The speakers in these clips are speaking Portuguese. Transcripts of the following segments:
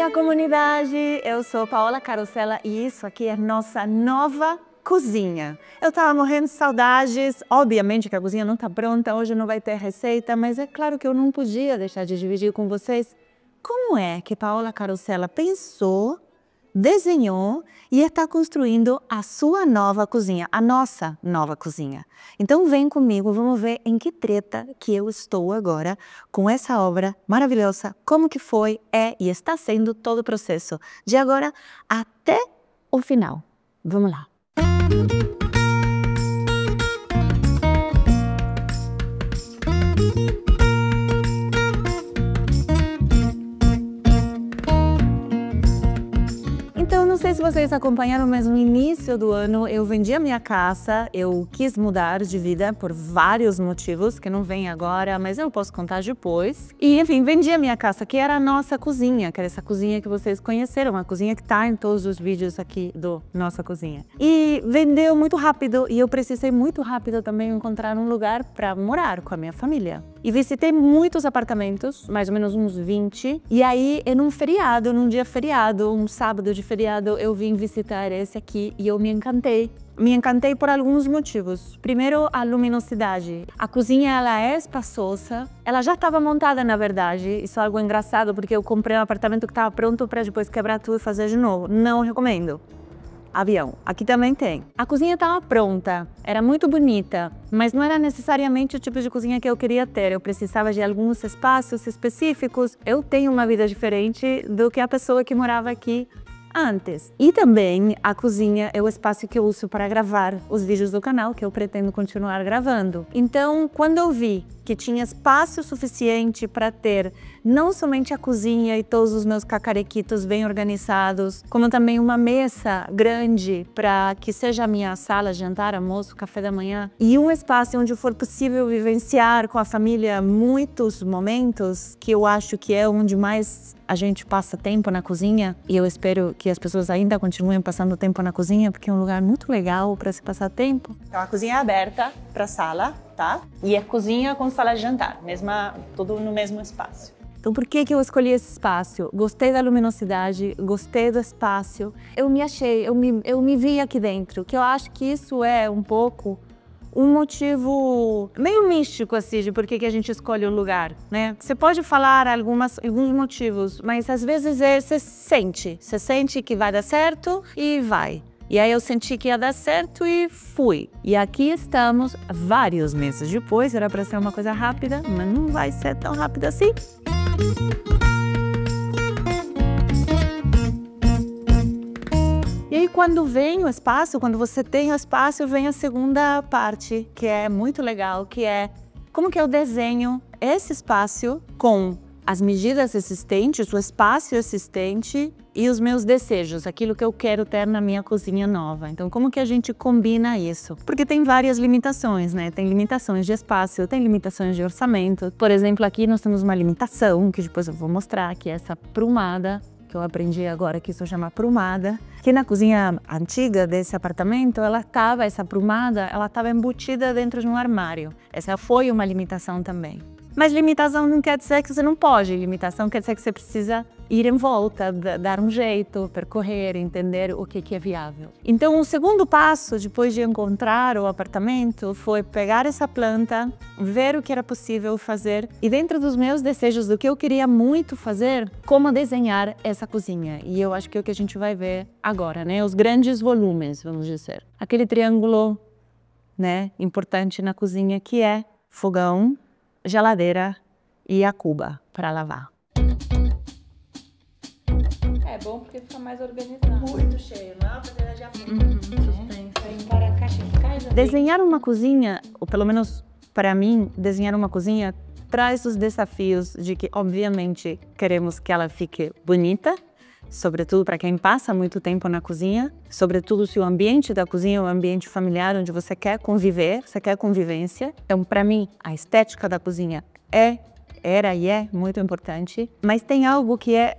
dia, comunidade! Eu sou Paola Carosella e isso aqui é nossa nova cozinha. Eu tava morrendo de saudades, obviamente que a cozinha não tá pronta, hoje não vai ter receita, mas é claro que eu não podia deixar de dividir com vocês como é que Paola Carosella pensou, desenhou e está construindo a sua nova cozinha, a nossa nova cozinha. Então vem comigo, vamos ver em que treta que eu estou agora com essa obra maravilhosa, como que foi, é e está sendo todo o processo, de agora até o final. Vamos lá. Então, não sei se vocês acompanharam, mas no início do ano eu vendi a minha casa, eu quis mudar de vida por vários motivos, que não vem agora, mas eu posso contar depois. E, enfim, vendi a minha casa, que era a nossa cozinha, que era essa cozinha que vocês conheceram, a cozinha que tá em todos os vídeos aqui do Nossa Cozinha. E vendeu muito rápido, e eu precisei muito rápido também encontrar um lugar para morar com a minha família. E visitei muitos apartamentos, mais ou menos uns 20, e aí, num feriado, num dia feriado, um sábado de feriado, eu vim visitar esse aqui e eu me encantei. Me encantei por alguns motivos. Primeiro, a luminosidade. A cozinha, ela é espaçosa. Ela já estava montada, na verdade. Isso é algo engraçado, porque eu comprei um apartamento que estava pronto para depois quebrar tudo e fazer de novo. Não recomendo. Avião. Aqui também tem. A cozinha estava pronta, era muito bonita, mas não era necessariamente o tipo de cozinha que eu queria ter. Eu precisava de alguns espaços específicos. Eu tenho uma vida diferente do que a pessoa que morava aqui antes. E também a cozinha é o espaço que eu uso para gravar os vídeos do canal, que eu pretendo continuar gravando. Então, quando eu vi que tinha espaço suficiente para ter não somente a cozinha e todos os meus cacarequitos bem organizados, como também uma mesa grande para que seja a minha sala, jantar, almoço, café da manhã, e um espaço onde for possível vivenciar com a família muitos momentos, que eu acho que é onde mais a gente passa tempo na cozinha, e eu espero que as pessoas ainda continuem passando tempo na cozinha, porque é um lugar muito legal para se passar tempo. Então a cozinha é aberta para a sala, tá? E é cozinha com sala de jantar, tudo no mesmo espaço. Então por que eu escolhi esse espaço? Gostei da luminosidade, gostei do espaço. Eu me achei, eu me vi aqui dentro, que eu acho que isso é um pouco um motivo meio místico, assim, de por que a gente escolhe o lugar, né? Você pode falar alguns motivos, mas às vezes você sente que vai dar certo e vai. E aí eu senti que ia dar certo e fui. E aqui estamos, vários meses depois, era para ser uma coisa rápida, mas não vai ser tão rápida assim. E aí quando vem o espaço, quando você tem o espaço, vem a segunda parte, que é muito legal, que é como que eu desenho esse espaço com as medidas existentes, o espaço existente e os meus desejos, aquilo que eu quero ter na minha cozinha nova. Então, como que a gente combina isso? Porque tem várias limitações, né? Tem limitações de espaço, tem limitações de orçamento. Por exemplo, aqui nós temos uma limitação, que depois eu vou mostrar, que é essa prumada, que eu aprendi agora que isso chama prumada, que na cozinha antiga desse apartamento, essa prumada, ela estava embutida dentro de um armário. Essa foi uma limitação também. Mas limitação não quer dizer que você não pode, limitação quer dizer que você precisa ir em volta, dar um jeito, percorrer, entender o que é viável. Então, o segundo passo, depois de encontrar o apartamento, foi pegar essa planta, ver o que era possível fazer e dentro dos meus desejos, do que eu queria muito fazer, como desenhar essa cozinha. E eu acho que é o que a gente vai ver agora, né? Os grandes volumes, vamos dizer. Aquele triângulo, né, importante na cozinha, que é fogão, geladeira e a cuba para lavar. É bom porque fica mais organizado. Muito cheio, não é uma panela de apoio. Desenhar uma cozinha, ou pelo menos para mim, desenhar uma cozinha traz os desafios de que, obviamente, queremos que ela fique bonita, sobretudo para quem passa muito tempo na cozinha, sobretudo se o ambiente da cozinha é um ambiente familiar onde você quer conviver, você quer convivência. Então, para mim, a estética da cozinha era e é muito importante, mas tem algo que é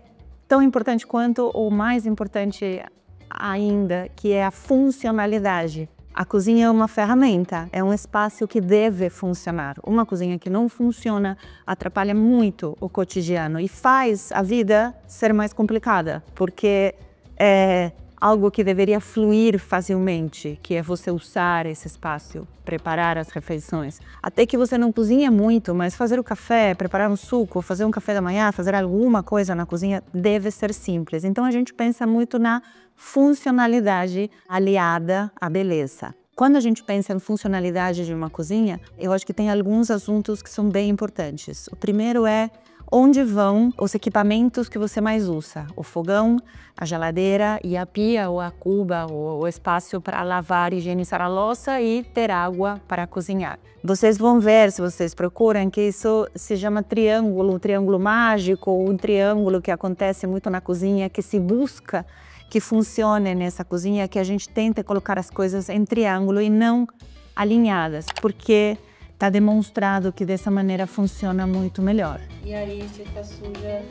tão importante quanto, ou mais importante ainda, que é a funcionalidade. A cozinha é uma ferramenta, é um espaço que deve funcionar. Uma cozinha que não funciona atrapalha muito o cotidiano e faz a vida ser mais complicada, porque é algo que deveria fluir facilmente, que é você usar esse espaço, preparar as refeições. Até que você não cozinha muito, mas fazer o café, preparar um suco, fazer um café da manhã, fazer alguma coisa na cozinha deve ser simples. Então a gente pensa muito na funcionalidade aliada à beleza. Quando a gente pensa em funcionalidade de uma cozinha, eu acho que tem alguns assuntos que são bem importantes. O primeiro é onde vão os equipamentos que você mais usa. O fogão, a geladeira e a pia ou a cuba, ou o espaço para lavar e higienizar a louça e ter água para cozinhar. Vocês vão ver, se vocês procuram, que isso se chama triângulo, um triângulo mágico, ou um triângulo que acontece muito na cozinha, que se busca que funcione nessa cozinha, que a gente tenta colocar as coisas em triângulo e não alinhadas, porque está demonstrado que dessa maneira funciona muito melhor. E aí fica suja.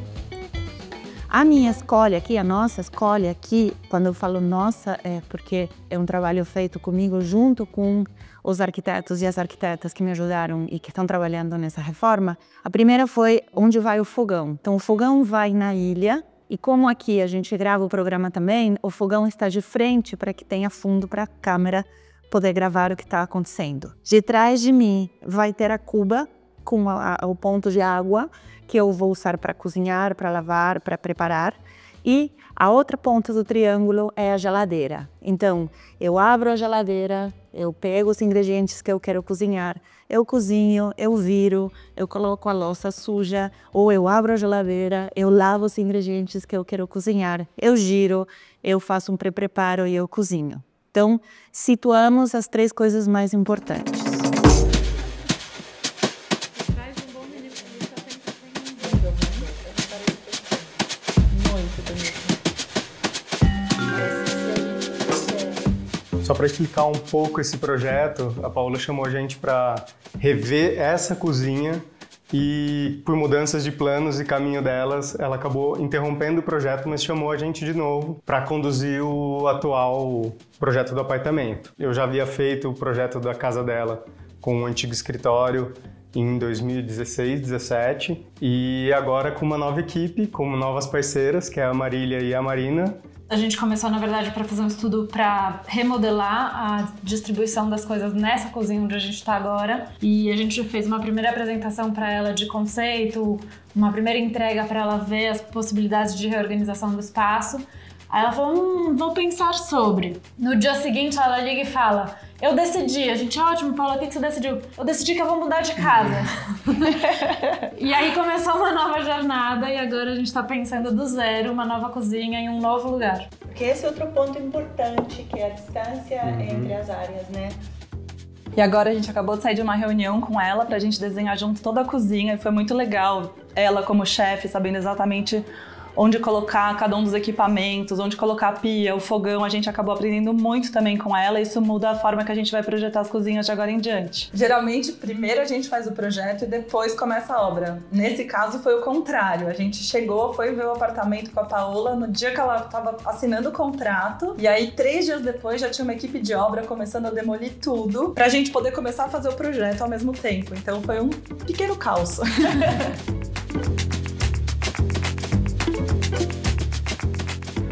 A minha escolha aqui, a nossa escolha aqui, quando eu falo nossa, é porque é um trabalho feito comigo junto com os arquitetos e as arquitetas que me ajudaram e que estão trabalhando nessa reforma. A primeira foi onde vai o fogão. Então o fogão vai na ilha. E como aqui a gente grava o programa também, o fogão está de frente para que tenha fundo para a câmera poder gravar o que está acontecendo. De trás de mim vai ter a cuba com o ponto de água que eu vou usar para cozinhar, para lavar, para preparar. E a outra ponta do triângulo é a geladeira. Então, eu abro a geladeira, eu pego os ingredientes que eu quero cozinhar, eu cozinho, eu viro, eu coloco a louça suja, ou eu abro a geladeira, eu lavo os ingredientes que eu quero cozinhar, eu giro, eu faço um pré-preparo e eu cozinho. Então, situamos as três coisas mais importantes. Só para explicar um pouco esse projeto, a Paola chamou a gente para rever essa cozinha e, por mudanças de planos e caminho delas, ela acabou interrompendo o projeto, mas chamou a gente de novo para conduzir o atual projeto do apartamento. Eu já havia feito o projeto da casa dela com um antigo escritório em 2016, 2017 e agora com uma nova equipe, com novas parceiras, que é a Marília e a Marina. A gente começou, na verdade, para fazer um estudo para remodelar a distribuição das coisas nessa cozinha onde a gente está agora. E a gente fez uma primeira apresentação para ela de conceito, uma primeira entrega para ela ver as possibilidades de reorganização do espaço. Aí ela falou, vou pensar sobre. No dia seguinte, ela liga e fala, eu decidi. A gente, ótimo, Paula, o que você decidiu? Eu decidi que eu vou mudar de casa. E aí começou uma nova jornada e agora a gente tá pensando do zero, uma nova cozinha em um novo lugar. Porque esse é outro ponto importante, que é a distância entre as áreas, né? E agora a gente acabou de sair de uma reunião com ela pra gente desenhar junto toda a cozinha e foi muito legal. Ela como chefe, sabendo exatamente onde colocar cada um dos equipamentos, onde colocar a pia, o fogão, a gente acabou aprendendo muito também com ela, isso muda a forma que a gente vai projetar as cozinhas de agora em diante. Geralmente, primeiro a gente faz o projeto e depois começa a obra. Nesse caso foi o contrário, a gente chegou, foi ver o apartamento com a Paola no dia que ela estava assinando o contrato, e aí 3 dias depois já tinha uma equipe de obra começando a demolir tudo, pra gente poder começar a fazer o projeto ao mesmo tempo, então foi um pequeno caos.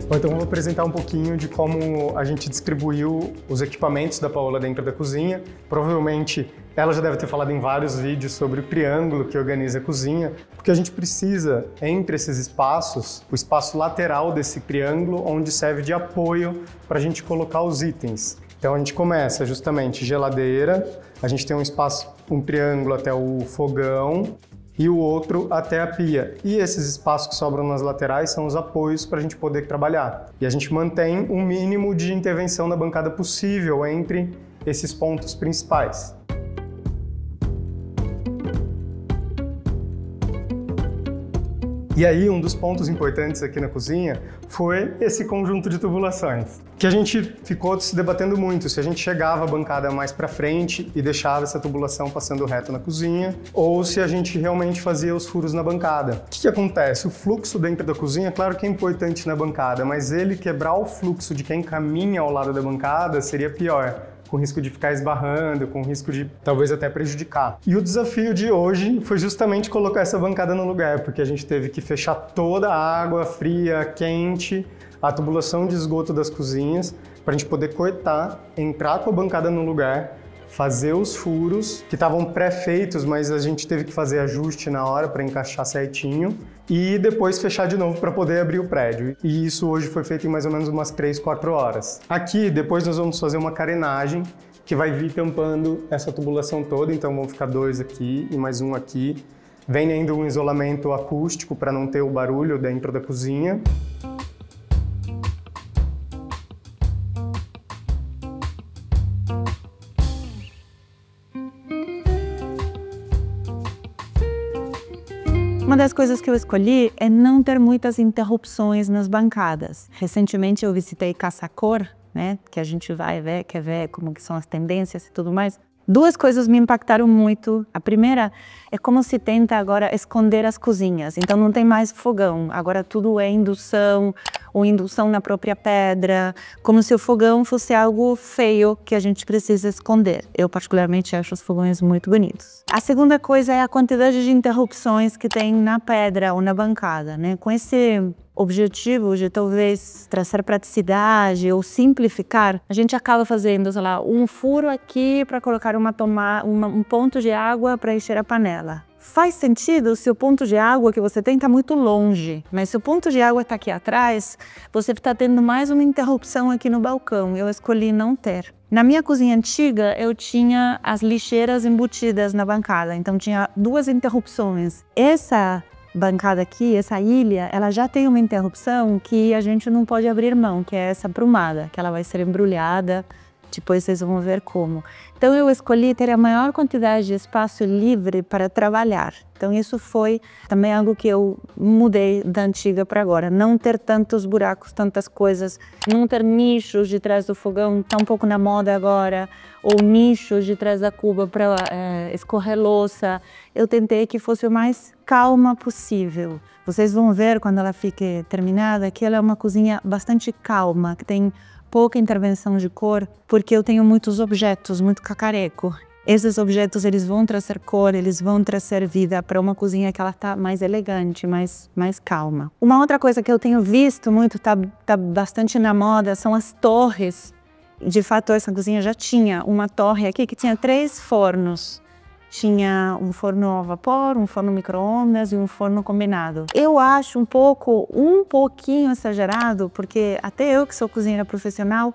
Bom, então vou apresentar um pouquinho de como a gente distribuiu os equipamentos da Paola dentro da cozinha. Provavelmente ela já deve ter falado em vários vídeos sobre o triângulo que organiza a cozinha, porque a gente precisa, entre esses espaços, o espaço lateral desse triângulo, onde serve de apoio para a gente colocar os itens. Então a gente começa justamente geladeira, a gente tem um espaço, um triângulo até o fogão, e o outro até a pia. E esses espaços que sobram nas laterais são os apoios para a gente poder trabalhar. E a gente mantém um mínimo de intervenção na bancada possível entre esses pontos principais. E aí, um dos pontos importantes aqui na cozinha foi esse conjunto de tubulações, que a gente ficou se debatendo muito, se a gente chegava a bancada mais para frente e deixava essa tubulação passando reto na cozinha, ou se a gente realmente fazia os furos na bancada. O que acontece? O fluxo dentro da cozinha, claro que é importante na bancada, mas ele quebrar o fluxo de quem caminha ao lado da bancada seria pior. com risco de ficar esbarrando, com risco de talvez até prejudicar. E o desafio de hoje foi justamente colocar essa bancada no lugar, porque a gente teve que fechar toda a água fria, quente, a tubulação de esgoto das cozinhas, para a gente poder cortar, entrar com a bancada no lugar, fazer os furos que estavam pré-feitos, mas a gente teve que fazer ajuste na hora para encaixar certinho e depois fechar de novo para poder abrir o prédio. E isso hoje foi feito em mais ou menos umas 3, 4 horas. Aqui, depois nós vamos fazer uma carenagem que vai vir tampando essa tubulação toda, então vão ficar 2 aqui e mais um aqui. Vem ainda um isolamento acústico para não ter o barulho dentro da cozinha. Uma das coisas que eu escolhi é não ter muitas interrupções nas bancadas. Recentemente eu visitei Casa Cor, né, que a gente vai ver, quer ver como que são as tendências e tudo mais. 2 coisas me impactaram muito. A primeira é como se tenta agora esconder as cozinhas. Então não tem mais fogão, agora tudo é indução, ou indução na própria pedra, como se o fogão fosse algo feio que a gente precisa esconder. Eu particularmente acho os fogões muito bonitos. A segunda coisa é a quantidade de interrupções que tem na pedra ou na bancada, né? Com esse objetivo de talvez trazer praticidade ou simplificar, a gente acaba fazendo, sei lá, um furo aqui para colocar um ponto de água para encher a panela. Faz sentido se o ponto de água que você tem está muito longe, mas se o ponto de água está aqui atrás, você está tendo mais uma interrupção aqui no balcão. Eu escolhi não ter. Na minha cozinha antiga, eu tinha as lixeiras embutidas na bancada, então tinha 2 interrupções. Essa bancada aqui, essa ilha, ela já tem uma interrupção que a gente não pode abrir mão, que é essa aprumada, que ela vai ser embrulhada, depois vocês vão ver como. Então eu escolhi ter a maior quantidade de espaço livre para trabalhar. Então isso foi também algo que eu mudei da antiga para agora. Não ter tantos buracos, tantas coisas, não ter nichos de trás do fogão, está um pouco na moda agora, ou nichos de trás da cuba para escorrer louça. Eu tentei que fosse o mais calma possível. Vocês vão ver quando ela fique terminada que ela é uma cozinha bastante calma, que tem pouca intervenção de cor, porque eu tenho muitos objetos, muito cacareco. Esses objetos, eles vão trazer cor, eles vão trazer vida para uma cozinha que ela está mais elegante, mais calma. Uma outra coisa que eu tenho visto muito, tá bastante na moda, são as torres. De fato, essa cozinha já tinha uma torre aqui que tinha 3 fornos. Tinha um forno a vapor, um forno micro-ondas e um forno combinado. Eu acho um pouquinho exagerado, porque até eu que sou cozinheira profissional,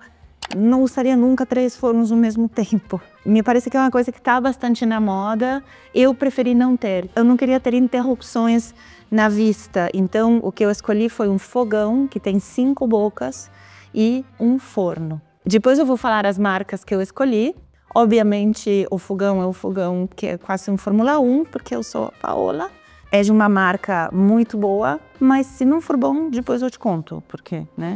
não usaria nunca 3 fornos ao mesmo tempo. Me parece que é uma coisa que está bastante na moda, eu preferi não ter. Eu não queria ter interrupções na vista, então o que eu escolhi foi um fogão que tem 5 bocas e um forno. Depois eu vou falar as marcas que eu escolhi. Obviamente, o fogão é o fogão que é quase um Fórmula 1, porque eu sou a Paola. É de uma marca muito boa, mas se não for bom, depois eu te conto por quê, né?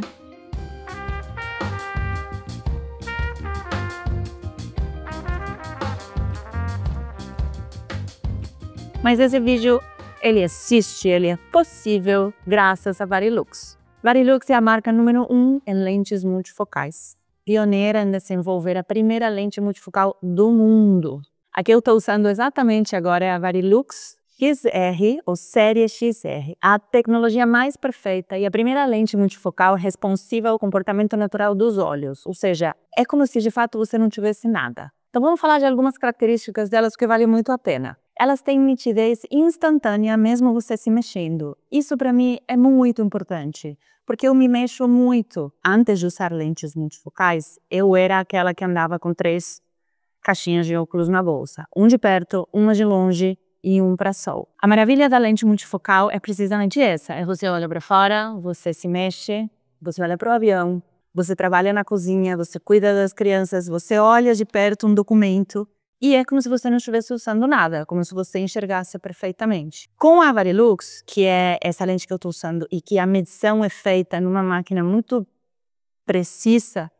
Mas esse vídeo, ele é possível graças a Varilux. Varilux é a marca número 1 em lentes multifocais. Pioneira em desenvolver a primeira lente multifocal do mundo. A que eu estou usando exatamente agora é a Varilux XR, ou série XR, a tecnologia mais perfeita e a primeira lente multifocal responsiva ao comportamento natural dos olhos, ou seja, é como se de fato você não tivesse nada. Então vamos falar de algumas características delas que valem muito a pena. Elas têm nitidez instantânea mesmo você se mexendo. Isso para mim é muito importante, porque eu me mexo muito. Antes de usar lentes multifocais, eu era aquela que andava com 3 caixinhas de óculos na bolsa. Um de perto, uma de longe e um para sol. A maravilha da lente multifocal é precisamente essa. Você olha para fora, você se mexe, você olha para o avião, você trabalha na cozinha, você cuida das crianças, você olha de perto um documento. E é como se você não estivesse usando nada, como se você enxergasse perfeitamente. Com a Varilux, que é essa lente que eu estou usando e que a medição é feita numa máquina muito precisa,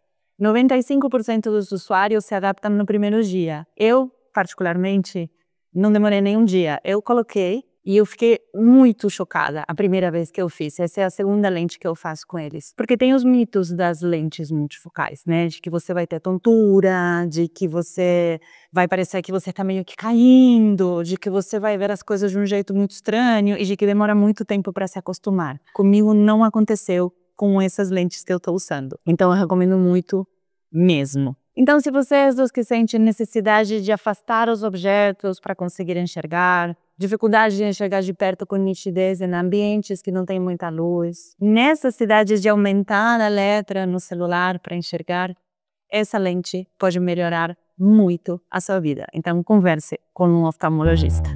95% dos usuários se adaptam no primeiro dia. Eu, particularmente, não demorei nem um dia. Eu coloquei E eu fiquei muito chocada a primeira vez que eu fiz. Essa é a segunda lente que eu faço com eles. Porque tem os mitos das lentes multifocais, né? De que você vai ter tontura, de que você vai parecer que você tá meio que caindo, de que você vai ver as coisas de um jeito muito estranho e de que demora muito tempo para se acostumar. Comigo não aconteceu com essas lentes que eu tô usando. Então eu recomendo muito mesmo. Então, se você é dos que sente necessidade de afastar os objetos para conseguir enxergar, dificuldade de enxergar de perto com nitidez em ambientes que não tem muita luz, necessidade de aumentar a letra no celular para enxergar, essa lente pode melhorar muito a sua vida. Então, converse com um oftalmologista.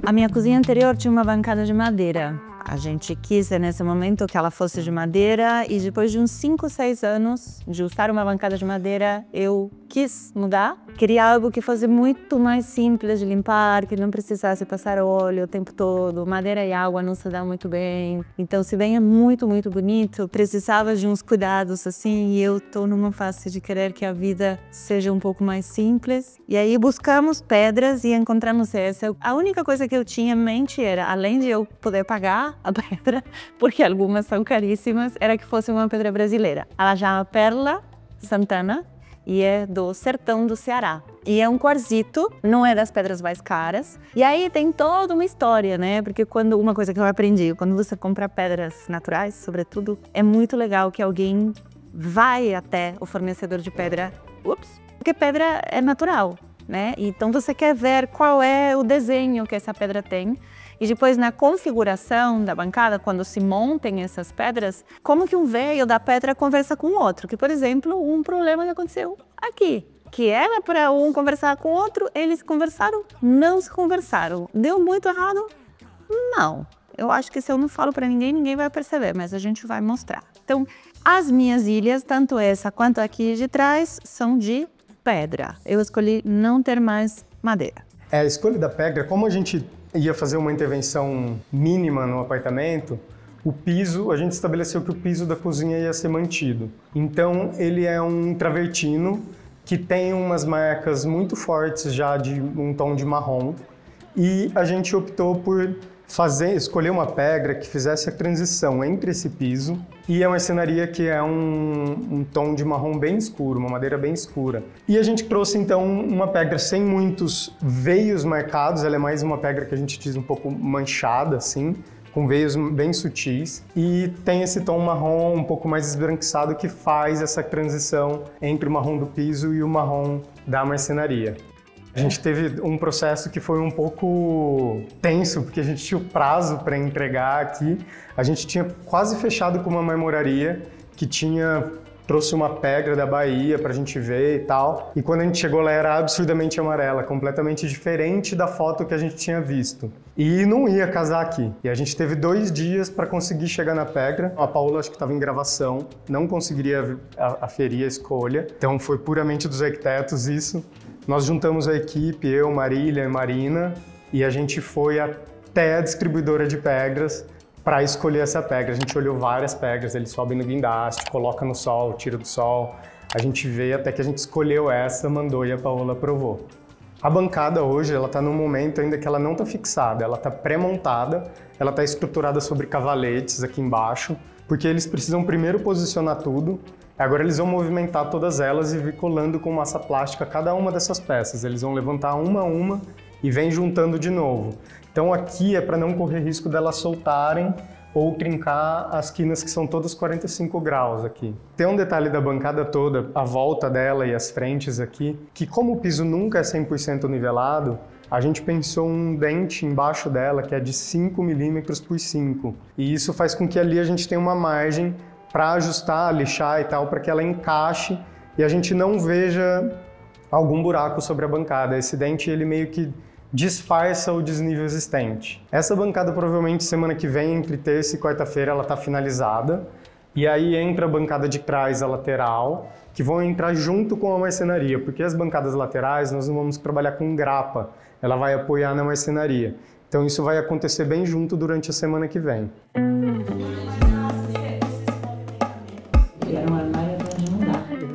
A minha cozinha anterior tinha uma bancada de madeira. A gente quis, nesse momento, que ela fosse de madeira e depois de uns 5, 6 anos de usar uma bancada de madeira, eu quis mudar. Queria algo que fosse muito mais simples de limpar, que não precisasse passar óleo o tempo todo. Madeira e água não se dão muito bem. Então, se bem é muito, muito bonito, precisava de uns cuidados assim e eu tô numa fase de querer que a vida seja um pouco mais simples. E aí buscamos pedras e encontramos essa. A única coisa que eu tinha em mente era, além de eu poder pagar a pedra, porque algumas são caríssimas, era que fosse uma pedra brasileira. Ela chama Perla Santana e é do sertão do Ceará. E é um quartzito, não é das pedras mais caras. E aí tem toda uma história, né? Porque uma coisa que eu aprendi, quando você compra pedras naturais, sobretudo, é muito legal que alguém vai até o fornecedor de pedra, porque pedra é natural, né? Então você quer ver qual é o desenho que essa pedra tem. E depois, na configuração da bancada, quando se montem essas pedras, como que um veio da pedra conversa com o outro? Que, por exemplo, um problema que aconteceu aqui, que era para um conversar com o outro, eles conversaram, não se conversaram. Deu muito errado? Não. Eu acho que se eu não falo para ninguém, ninguém vai perceber, mas a gente vai mostrar. Então, as minhas ilhas, tanto essa quanto aqui de trás, são de pedra. Eu escolhi não ter mais madeira. A escolha da pedra, como a gente ia fazer uma intervenção mínima no apartamento, o piso, a gente estabeleceu que o piso da cozinha ia ser mantido. Então, ele é um travertino que tem umas marcas muito fortes já de um tom de marrom. E a gente optou por escolher uma pedra que fizesse a transição entre esse piso e a marcenaria, que é um tom de marrom bem escuro, uma madeira bem escura. E a gente trouxe então uma pedra sem muitos veios marcados, ela é mais uma pedra que a gente diz um pouco manchada, assim, com veios bem sutis, e tem esse tom marrom um pouco mais esbranquiçado que faz essa transição entre o marrom do piso e o marrom da marcenaria. A gente teve um processo que foi um pouco tenso, porque a gente tinha o prazo para entregar aqui. A gente tinha quase fechado com uma marmoraria que trouxe uma pedra da Bahia para a gente ver e tal. E quando a gente chegou lá era absurdamente amarela, completamente diferente da foto que a gente tinha visto. E não ia casar aqui. E a gente teve 2 dias para conseguir chegar na pedra. A Paola, acho que estava em gravação, não conseguiria aferir a escolha. Então foi puramente dos arquitetos isso. Nós juntamos a equipe, eu, Marília e Marina, e a gente foi até a distribuidora de pedras para escolher essa pedra. A gente olhou várias pedras, eles sobem no guindaste, coloca no sol, tira do sol. A gente veio até que a gente escolheu essa, mandou e a Paola aprovou. A bancada hoje, ela está num momento ainda que ela não está fixada, ela está pré-montada, ela está estruturada sobre cavaletes aqui embaixo, porque eles precisam primeiro posicionar tudo. Agora eles vão movimentar todas elas e vir colando com massa plástica cada uma dessas peças. Eles vão levantar uma a uma e vem juntando de novo. Então aqui é para não correr risco delas soltarem ou trincar as quinas que são todas 45 graus aqui. Tem um detalhe da bancada toda, a volta dela e as frentes aqui, que como o piso nunca é 100% nivelado, a gente pensou um dente embaixo dela que é de 5 milímetros por 5. E isso faz com que ali a gente tenha uma margem para ajustar, lixar e tal, para que ela encaixe e a gente não veja algum buraco sobre a bancada. Esse dente, ele meio que disfarça o desnível existente. Essa bancada, provavelmente, semana que vem, entre terça e quarta-feira, ela está finalizada. E aí entra a bancada de trás, a lateral, que vão entrar junto com a marcenaria, porque as bancadas laterais nós não vamos trabalhar com grapa, ela vai apoiar na marcenaria. Então isso vai acontecer bem junto durante a semana que vem. Era um armário para ajudar.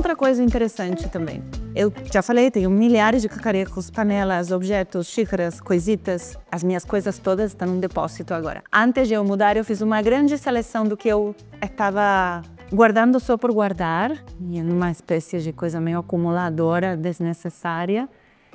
outra coisa interessante também. Eu já falei, tenho milhares de cacarecos, panelas, objetos, xícaras, coisitas. As minhas coisas todas estão num depósito agora. Antes de eu mudar, eu fiz uma grande seleção do que eu estava guardando só por guardar, em uma espécie de coisa meio acumuladora, desnecessária.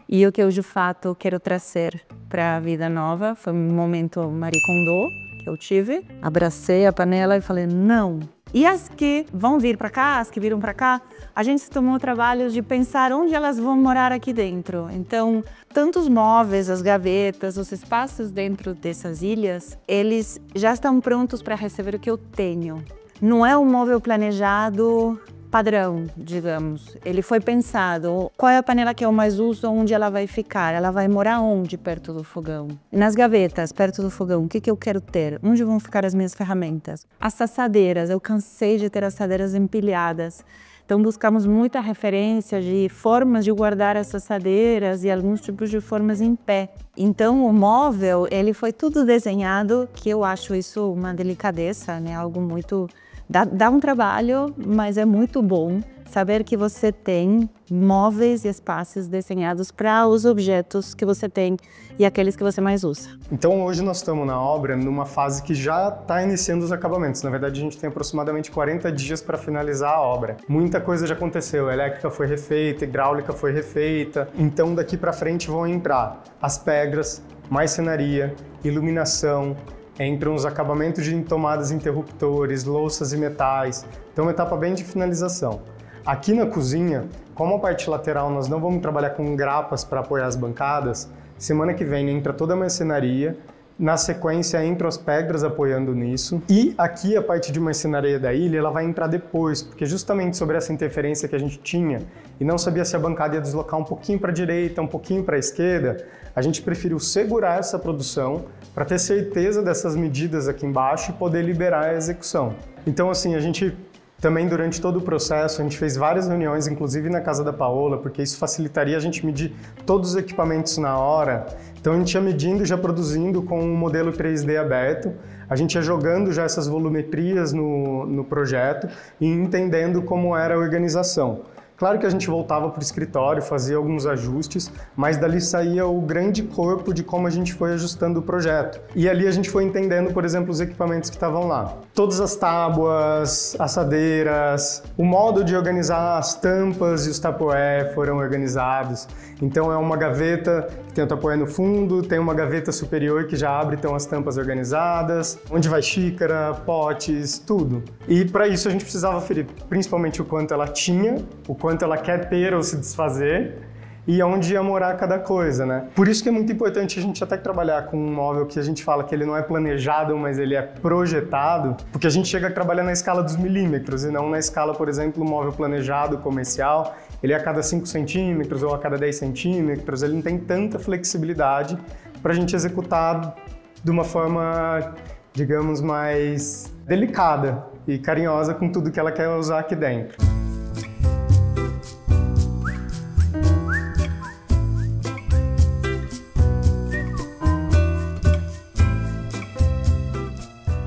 E o que eu, de fato, quero trazer para a vida nova foi um momento Marie Kondo que eu tive. Abracei a panela e falei, não. E as que vão vir para cá, as que viram para cá, a gente se tomou o trabalho de pensar onde elas vão morar aqui dentro. Então, tanto os móveis, as gavetas, os espaços dentro dessas ilhas, eles já estão prontos para receber o que eu tenho. Não é um móvel planejado padrão, digamos. Ele foi pensado, qual é a panela que eu mais uso, onde ela vai ficar, ela vai morar onde perto do fogão. Nas gavetas, perto do fogão, o que eu quero ter? Onde vão ficar as minhas ferramentas? As assadeiras, eu cansei de ter assadeiras empilhadas. Então buscamos muita referência de formas de guardar essas assadeiras e alguns tipos de formas em pé. Então o móvel, ele foi tudo desenhado, que eu acho isso uma delicadeza, né? Algo muito... Dá um trabalho, mas é muito bom saber que você tem móveis e espaços desenhados para os objetos que você tem e aqueles que você mais usa. Então hoje nós estamos na obra numa fase que já está iniciando os acabamentos. Na verdade a gente tem aproximadamente 40 dias para finalizar a obra. Muita coisa já aconteceu, a elétrica foi refeita, a hidráulica foi refeita. Então daqui para frente vão entrar as pedras, marcenaria, iluminação, entram os acabamentos de tomadas interruptores, louças e metais. Então uma etapa bem de finalização. Aqui na cozinha, como a parte lateral nós não vamos trabalhar com grapas para apoiar as bancadas, semana que vem entra toda a marcenaria, na sequência entram as pedras apoiando nisso, e aqui a parte de marcenaria da ilha ela vai entrar depois, porque justamente sobre essa interferência que a gente tinha e não sabia se a bancada ia deslocar um pouquinho para a direita, um pouquinho para a esquerda, a gente preferiu segurar essa produção para ter certeza dessas medidas aqui embaixo e poder liberar a execução. Então assim, a gente também durante todo o processo, a gente fez várias reuniões, inclusive na casa da Paola, porque isso facilitaria a gente medir todos os equipamentos na hora. Então a gente ia medindo e já produzindo com um modelo 3D aberto, a gente ia jogando já essas volumetrias no projeto e entendendo como era a organização. Claro que a gente voltava para o escritório, fazia alguns ajustes, mas dali saía o grande corpo de como a gente foi ajustando o projeto. E ali a gente foi entendendo, por exemplo, os equipamentos que estavam lá. Todas as tábuas, assadeiras, o modo de organizar as tampas e os tupperware foram organizados. Então é uma gaveta que tem o tupperware no fundo, tem uma gaveta superior que já abre, então as tampas organizadas, onde vai xícara, potes, tudo. E para isso a gente precisava aferir principalmente o quanto ela tinha, o quanto ela quer ter ou se desfazer e onde ia morar cada coisa, né? Por isso que é muito importante a gente até trabalhar com um móvel que a gente fala que ele não é planejado, mas ele é projetado, porque a gente chega a trabalhar na escala dos milímetros e não na escala, por exemplo, um móvel planejado, comercial, ele é a cada 5 centímetros ou a cada 10 centímetros, ele não tem tanta flexibilidade para a gente executar de uma forma, digamos, mais delicada e carinhosa com tudo que ela quer usar aqui dentro.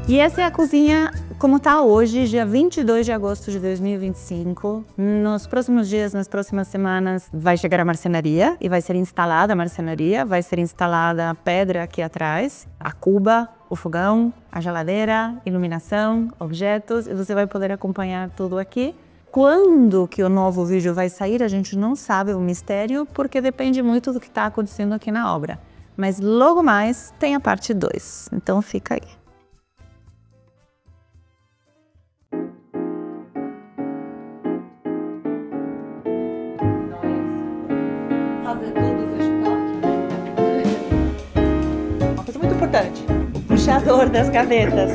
E essa é a cozinha como está hoje, dia 22 de agosto de 2025. Nos próximos dias, nas próximas semanas, vai chegar a marcenaria e vai ser instalada a marcenaria, vai ser instalada a pedra aqui atrás, a cuba, o fogão, a geladeira, iluminação, objetos, e você vai poder acompanhar tudo aqui. Quando que o novo vídeo vai sair, a gente não sabe, o mistério, porque depende muito do que está acontecendo aqui na obra. Mas logo mais tem a parte 2, então fica aí. Uma coisa muito importante, o puxador das gavetas.